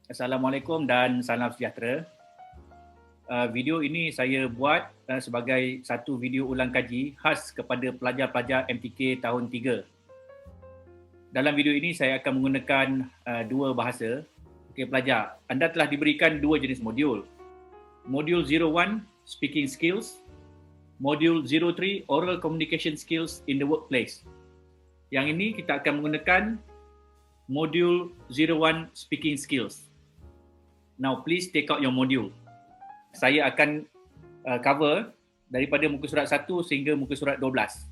Assalamualaikum dan salam sejahtera. Video ini saya buat sebagai satu video ulang kaji khas kepada pelajar-pelajar MTK tahun 3. Dalam video ini saya akan menggunakan dua bahasa. Okey pelajar, anda telah diberikan dua jenis modul. Modul 01 Speaking Skills, Modul 03 Oral Communication Skills in the Workplace. Yang ini kita akan menggunakan Modul 01 Speaking Skills. Now please take out your module. Saya akan cover daripada muka surat 1 sehingga muka surat 12.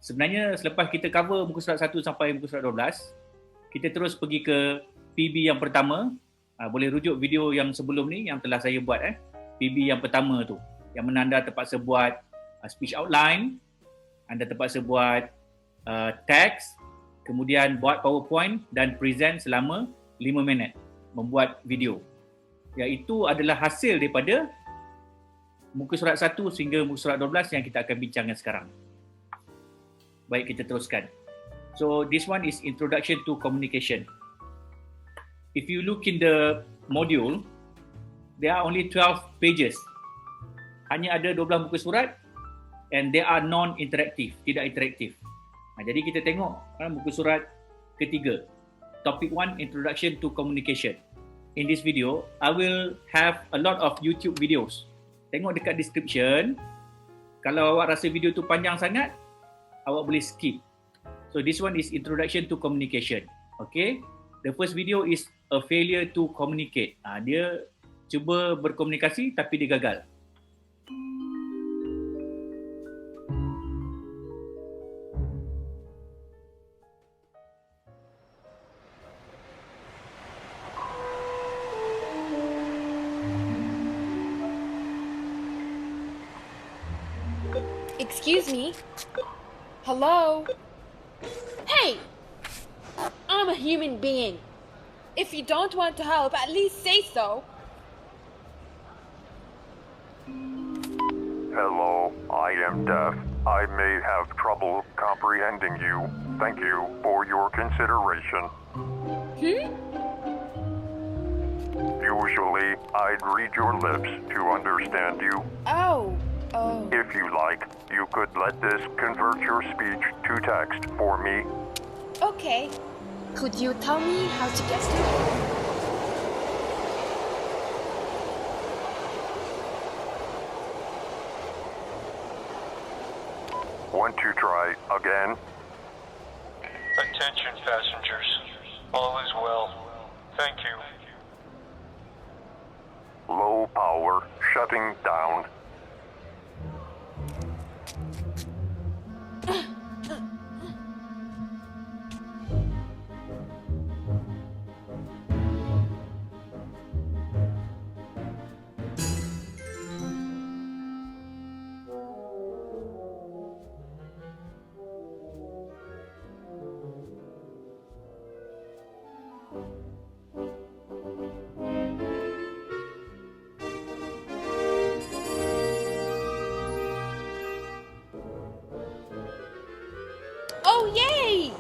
Sebenarnya selepas kita cover muka surat 1 sampai muka surat 12, kita terus pergi ke PB yang pertama. Boleh rujuk video yang sebelum ni yang telah saya buat. PB yang pertama tu, yang mana anda terpaksa buat speech outline, anda terpaksa buat text, kemudian buat PowerPoint dan present selama 5 minit. Membuat video. Iaitu adalah hasil daripada muka surat 1 sehingga muka surat 12 yang kita akan bincangkan sekarang. Baik, kita teruskan. So this one is Introduction to Communication. If you look in the module, there are only 12 pages. Hanya ada 12 muka surat and they are non-interactive, tidak interaktif. Jadi kita tengok muka surat ketiga. Topic 1, Introduction to Communication. In this video, I will have a lot of YouTube videos. Tengok dekat description. Kalau awak rasa video tu panjang sangat, awak boleh skip. So this one is Introduction to Communication. Okay. The first video is a failure to communicate. Dia cuba berkomunikasi tapi dia gagal. Excuse me? Hello? Hey! I'm a human being. If you don't want to help, at least say so. Hello, I am deaf. I may have trouble comprehending you. Thank you for your consideration. Usually, I'd read your lips to understand you. Oh. If you like, you could let this convert your speech to text for me. Okay. Could you tell me how to get to it? Want to try again? Attention passengers. All is well. Thank you. Low power shutting down. Oh, yay!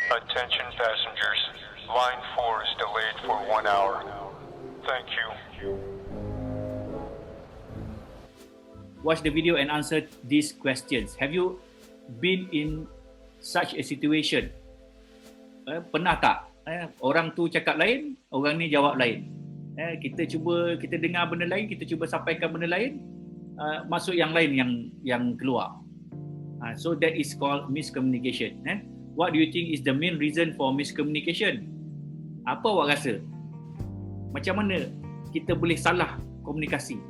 Attention passengers. Line 4 is delayed for 1 hour. Thank you. Watch the video and answer these questions. Have you been in such a situation? Pernah tak? Orang tu cakap lain, orang ni jawab lain. Kita dengar benda lain, kita cuba sampaikan benda lain, masuk yang lain yang keluar. So that is called miscommunication. What do you think is the main reason for miscommunication? Apa awak rasa? Macam mana kita boleh salah komunikasi?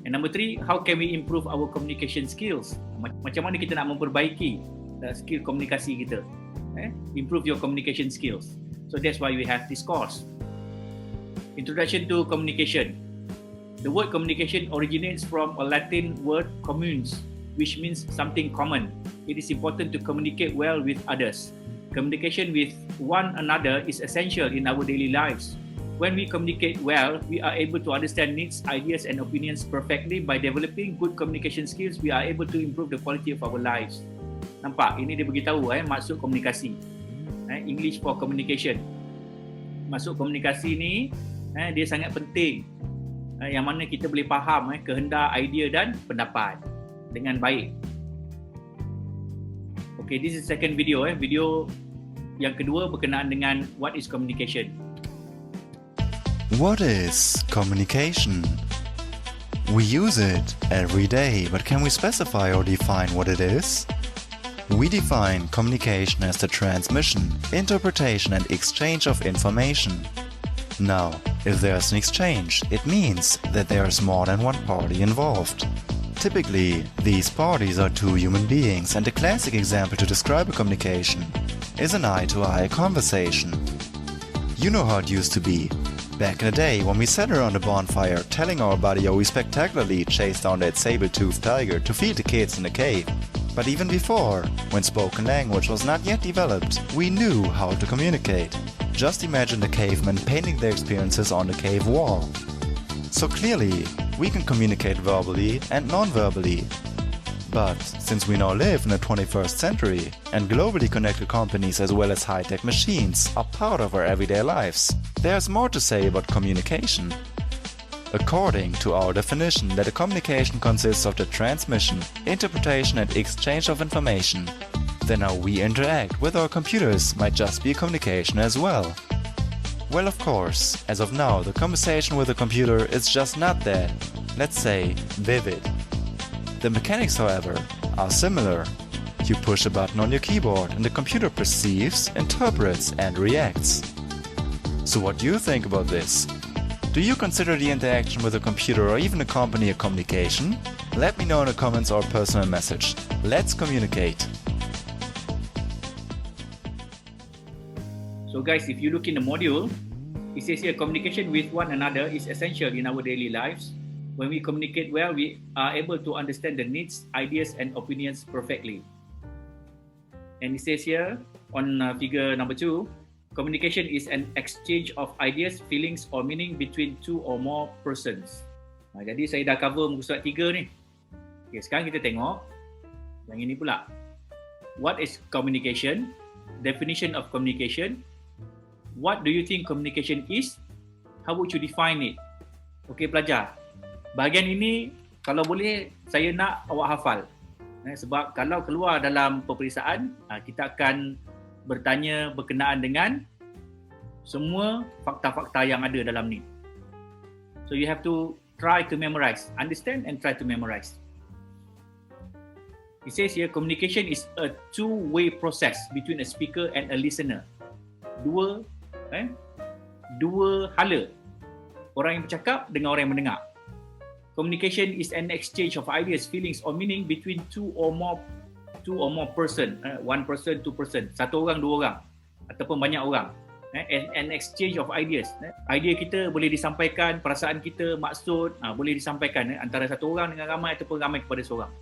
And number 3, how can we improve our communication skills? Macam mana kita nak memperbaiki skill komunikasi kita? Improve your communication skills. So that's why we have this course. Introduction to Communication. The word communication originates from a Latin word communes, which means something common. It is important to communicate well with others. Communication with one another is essential in our daily lives. When we communicate well, we are able to understand needs, ideas and opinions perfectly. By developing good communication skills, we are able to improve the quality of our lives. Nampak? Ini dia beritahu maksud komunikasi. English for communication. Maksud komunikasi ni dia sangat penting. Yang mana kita boleh faham kehendak, idea dan pendapat dengan baik. Okay, this is second video. Video yang kedua berkenaan dengan what is communication. What is communication? We use it every day, but can we specify or define what it is? We define communication as the transmission, interpretation and exchange of information. Now, if there's an exchange, it means that there's more than one party involved. Typically, these parties are two human beings, and a classic example to describe a communication is an eye-to-eye conversation. You know how it used to be. Back in the day, when we sat around a bonfire telling our buddy how we spectacularly chased down that saber-toothed tiger to feed the kids in the cave. But even before, when spoken language was not yet developed, we knew how to communicate. Just imagine the cavemen painting their experiences on the cave wall. So clearly, we can communicate verbally and non-verbally. But since we now live in the 21st century, and globally connected companies as well as high-tech machines are part of our everyday lives, there's more to say about communication. According to our definition, that a communication consists of the transmission, interpretation and exchange of information, then how we interact with our computers might just be a communication as well. Well, of course, as of now, the conversation with a computer is just not that, let's say, vivid. The mechanics, however, are similar. You push a button on your keyboard and the computer perceives, interprets and reacts. So what do you think about this? Do you consider the interaction with a computer or even a company a communication? Let me know in the comments or personal message. Let's communicate. So guys, if you look in the module, it says here communication with one another is essential in our daily lives. When we communicate well, we are able to understand the needs, ideas and opinions perfectly. And it says here on figure number 2, communication is an exchange of ideas, feelings or meaning between two or more persons. Jadi saya dah cover muka surat 3 ni. Okay, sekarang kita tengok yang ini pula. What is communication? Definition of communication. What do you think communication is? How would you define it? Okay, pelajar. Bahagian ini kalau boleh saya nak awak hafal. Sebab kalau keluar dalam peperiksaan, kita akan bertanya berkenaan dengan semua fakta-fakta yang ada dalam ni. So you have to try to memorize, understand and try to memorize. It says here communication is a two-way process between a speaker and a listener. Dua hala. Orang yang bercakap dengan orang yang mendengar. Communication is an exchange of ideas, feelings or meaning between two or more person, one person, two person, satu orang, dua orang ataupun banyak orang. An exchange of ideas. Idea kita boleh disampaikan, perasaan kita, maksud boleh disampaikan antara satu orang dengan ramai ataupun ramai kepada seorang.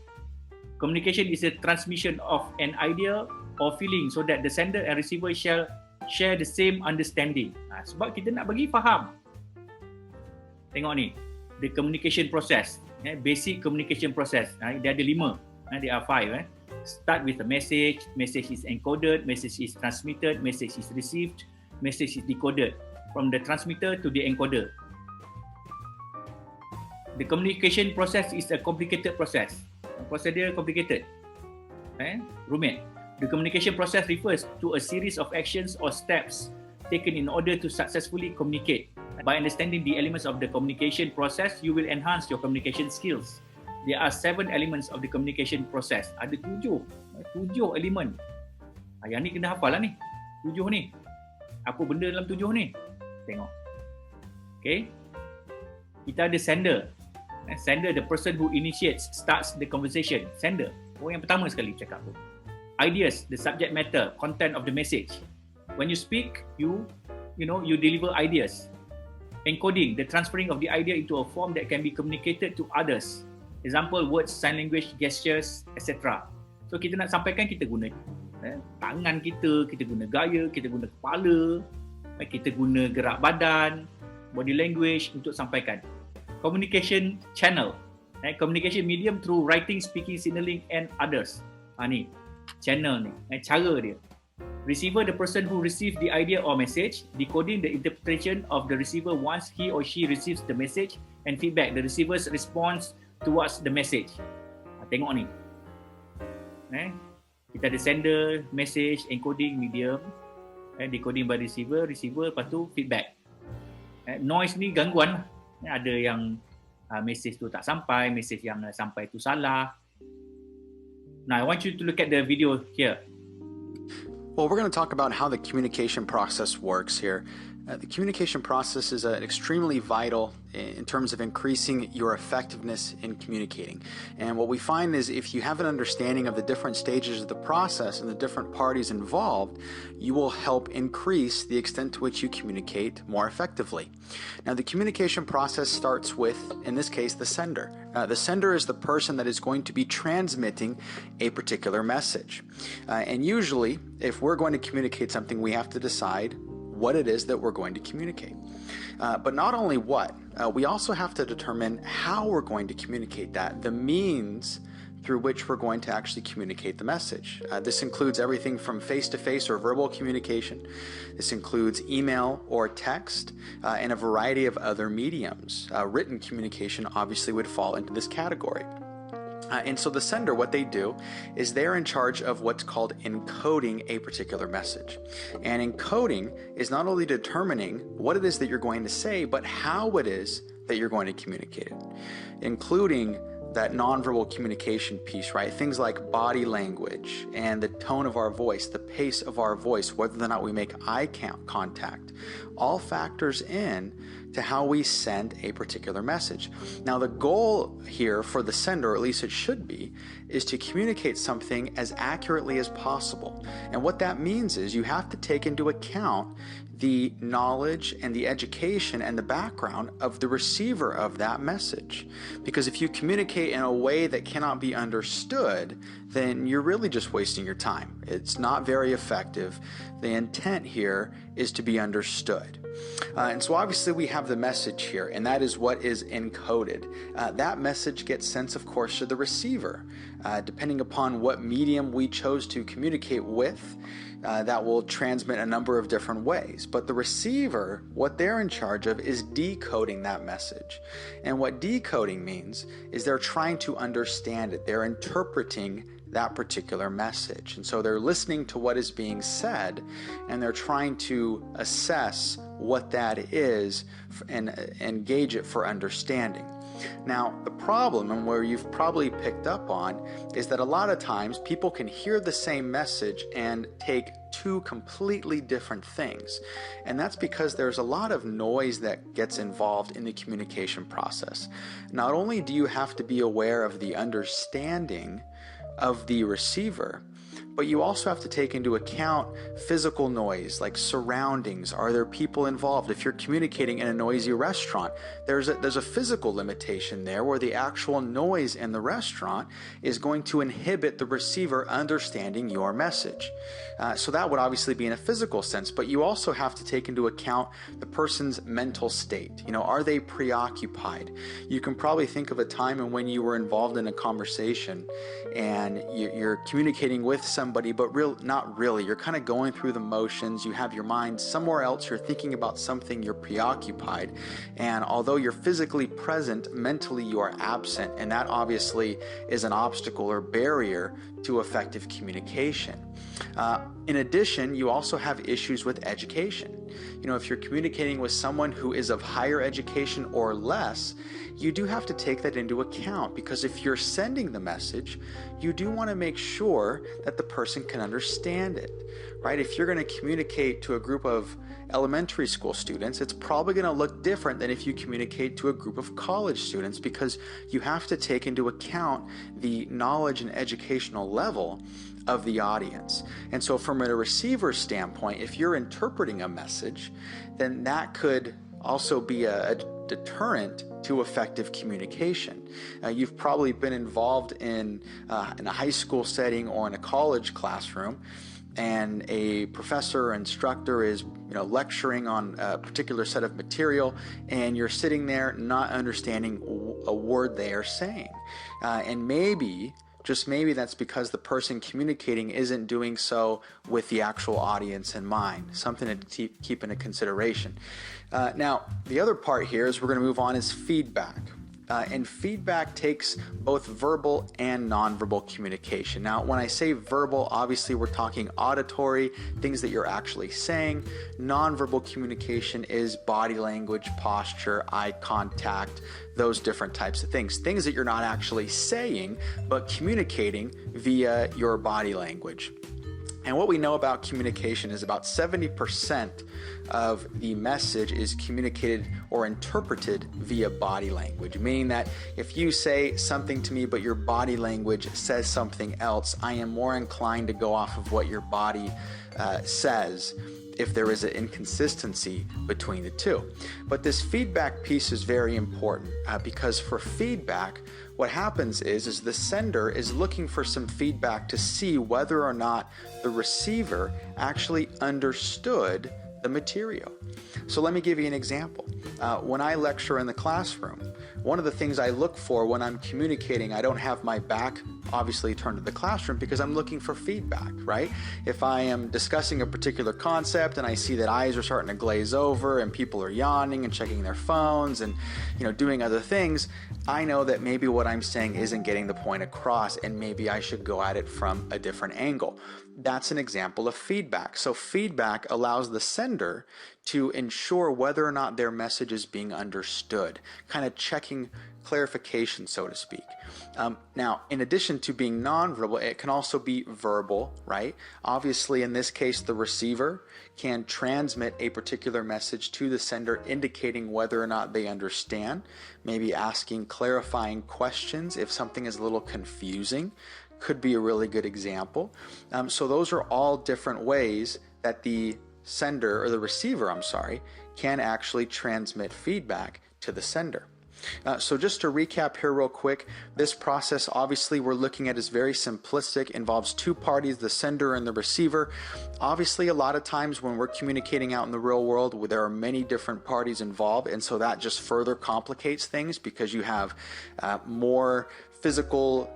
Communication is a transmission of an idea or feeling so that the sender and receiver shall share the same understanding. Sebab kita nak bagi faham. Tengok ni. The communication process, basic communication process. Dia ada 5, there are 5. Start with a message, message is encoded, message is transmitted, message is received, message is decoded from the transmitter to the encoder. The communication process is a complicated process. Proses dia complicated, rumit. The communication process refers to a series of actions or steps taken in order to successfully communicate. By understanding the elements of the communication process, you will enhance your communication skills. There are 7 elements of the communication process. Ada 7 elemen. Yang ni kena hafal lah ni. 7 ni. Apa benda dalam 7 ni? Tengok. Okay. Kita ada sender. Sender, the person who initiates, starts the conversation. Sender. Orang yang pertama sekali cakap tu. Ideas, the subject matter, content of the message. When you speak, you deliver ideas. Encoding, the transferring of the idea into a form that can be communicated to others. Example, words, sign language, gestures, etc. So kita nak sampaikan, kita guna tangan kita guna gaya, kita guna kepala, kita guna gerak badan, body language untuk sampaikan. Communication channel, communication medium through writing, speaking, signaling and others. Ni channel ni, cara dia. Receiver, the person who receives the idea or message. Decoding, the interpretation of the receiver once he or she receives the message. And feedback, the receiver's response towards the message. Tengok ni. Kita ada sender, message, encoding, medium, decoding by receiver, lepas tu feedback. Noise ni gangguan. Ada yang message tu tak sampai, message yang sampai tu salah. Now, I want you to look at the video here. Well, we're going to talk about how the communication process works here. The communication process is extremely vital in terms of increasing your effectiveness in communicating. And what we find is if you have an understanding of the different stages of the process and the different parties involved, you will help increase the extent to which you communicate more effectively. Now, the communication process starts with, in this case, the sender. The sender is the person that is going to be transmitting a particular message. And usually, if we're going to communicate something, we have to decide what it is that we're going to communicate. But not only what, we also have to determine how we're going to communicate that, the means through which we're going to actually communicate the message. This includes everything from face-to-face or verbal communication. This includes email or text and a variety of other mediums. Written communication obviously would fall into this category. And so the sender, what they do is they're in charge of what's called encoding a particular message. And encoding is not only determining what it is that you're going to say, but how it is that you're going to communicate it, including that nonverbal communication piece, right? Things like body language and the tone of our voice, the pace of our voice, whether or not we make eye contact, all factors in to how we send a particular message. Now, the goal here for the sender, or at least it should be, is to communicate something as accurately as possible. And what that means is you have to take into account the knowledge and the education and the background of the receiver of that message. Because if you communicate in a way that cannot be understood, then you're really just wasting your time. It's not very effective. The intent here is to be understood. And so obviously we have the message here, and that is what is encoded. That message gets sent, of course, to the receiver. Depending upon what medium we chose to communicate with, that will transmit a number of different ways. But the receiver, what they're in charge of is decoding that message. And what decoding means is they're trying to understand it. They're interpreting that particular message. And so they're listening to what is being said, and they're trying to assess what that is and gauge it for understanding. Now, the problem, and where you've probably picked up on, is that a lot of times people can hear the same message and take two completely different things. And that's because there's a lot of noise that gets involved in the communication process. Not only do you have to be aware of the understanding of the receiver, but you also have to take into account physical noise, like surroundings. Are there people involved? If you're communicating in a noisy restaurant, there's a physical limitation there where the actual noise in the restaurant is going to inhibit the receiver understanding your message. So that would obviously be in a physical sense, but you also have to take into account the person's mental state. You know, are they preoccupied? You can probably think of a time in when you were involved in a conversation and you're communicating with somebody, but not really. You're kind of going through the motions. You have your mind somewhere else. You're thinking about something. You're preoccupied. And although you're physically present, mentally you are absent. And that obviously is an obstacle or barrier to effective communication. In addition, you also have issues with education. You know, if you're communicating with someone who is of higher education or less, you do have to take that into account, because if you're sending the message, you do want to make sure that the person can understand it, right? If you're going to communicate to a group of elementary school students, it's probably going to look different than if you communicate to a group of college students, because you have to take into account the knowledge and educational level of the audience. And so from a receiver standpoint, if you're interpreting a message, then that could also be a deterrent to effective communication. You've probably been involved in a high school setting or in a college classroom. and a professor or instructor is lecturing on a particular set of material, and you're sitting there not understanding a word they are saying, and maybe, just maybe, that's because the person communicating isn't doing so with the actual audience in mind. Something to keep into consideration. Now, the other part here is we're going to move on is feedback. And feedback takes both verbal and nonverbal communication. Now, when I say verbal, obviously we're talking auditory, things that you're actually saying. Nonverbal communication is body language, posture, eye contact, those different types of things. Things that you're not actually saying, but communicating via your body language. And what we know about communication is about 70% of the message is communicated or interpreted via body language, meaning that if you say something to me but your body language says something else, I am more inclined to go off of what your body says if there is an inconsistency between the two. But this feedback piece is very important because for feedback, what happens is the sender is looking for some feedback to see whether or not the receiver actually understood the material. So let me give you an example. When I lecture in the classroom, one of the things I look for when I'm communicating, I don't have my back obviously turned to the classroom because I'm looking for feedback, right? If I am discussing a particular concept and I see that eyes are starting to glaze over and people are yawning and checking their phones and doing other things, I know that maybe what I'm saying isn't getting the point across and maybe I should go at it from a different angle. That's an example of feedback. So feedback allows the sender to ensure whether or not their message is being understood, kind of checking clarification, so to speak. Now, in addition to being nonverbal, it can also be verbal, right? Obviously, in this case, the receiver can transmit a particular message to the sender, indicating whether or not they understand, maybe asking clarifying questions if something is a little confusing. Could be a really good example. So those are all different ways that the sender, or the receiver, can actually transmit feedback to the sender. So just to recap here real quick, this process obviously we're looking at is very simplistic, involves two parties, the sender and the receiver. Obviously a lot of times when we're communicating out in the real world, there are many different parties involved, and so that just further complicates things because you have more physical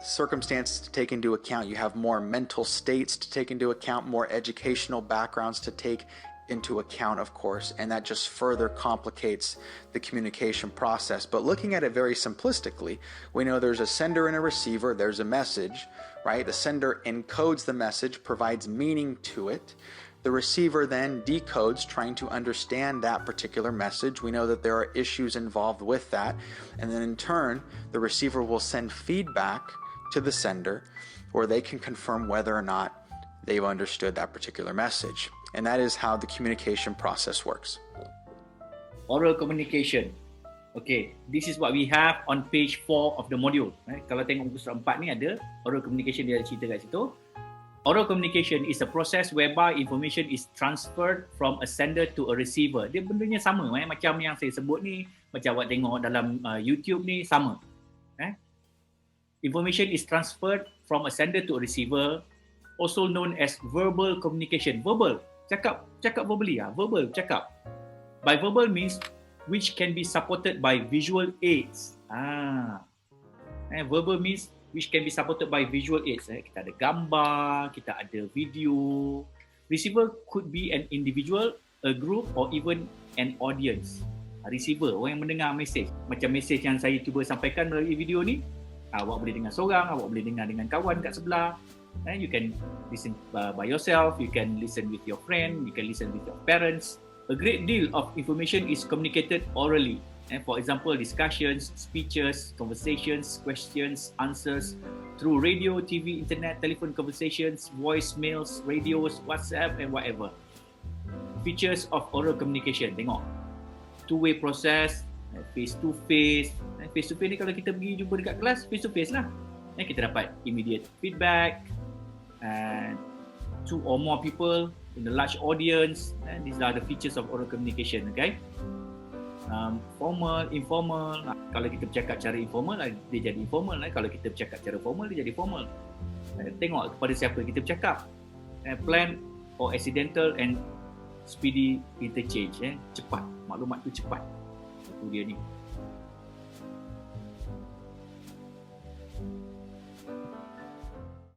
circumstances to take into account, you have more mental states to take into account, more educational backgrounds to take into account, of course, and that just further complicates the communication process. But looking at it very simplistically, we know there's a sender and a receiver, there's a message, right? The sender encodes the message, provides meaning to it. The receiver then decodes, trying to understand that particular message. We know that there are issues involved with that. And then in turn, the receiver will send feedback to the sender where they can confirm whether or not they've understood that particular message. And that is how the communication process works. Oral communication. Okay, this is what we have on page 4 of the module. Kalau tengok buku surat 4 ni ada oral communication, dia ada cerita kat situ. Oral communication is a process whereby information is transferred from a sender to a receiver. Dia bendanya sama, macam yang saya sebut ni, macam awak tengok dalam YouTube ni, sama. Information is transferred from a sender to a receiver, also known as verbal communication. Verbal, cakap verbally, verbal, cakap. By verbal means which can be supported by visual aids. Verbal means which can be supported by visual aids. Kita ada gambar, kita ada video. Receiver could be an individual, a group, or even an audience. Receiver, orang yang mendengar mesej. Macam mesej yang saya cuba sampaikan melalui video ni, awak boleh dengar seorang, awak boleh dengar dengan kawan kat sebelah. You can listen by yourself, you can listen with your friend, you can listen with your parents. A great deal of information is communicated orally. For example, discussions, speeches, conversations, questions, answers through radio, TV, internet, telephone conversations, voicemails, radios, WhatsApp and whatever. Features of oral communication, tengok. Two-way process, face-to-face. Face-to-face ni kalau kita pergi jumpa dekat kelas, face-to-face lah. Kita dapat immediate feedback, and 2 or more people in a large audience. These are the features of oral communication, okay? Formal, informal. Kalau kita bercakap cara informal, dia jadi informal. Kalau kita bercakap cara formal, dia jadi formal. Tengok kepada siapa kita bercakap. planned or accidental and speedy interchange. Cepat, maklumat tu cepat. Itu dia ni.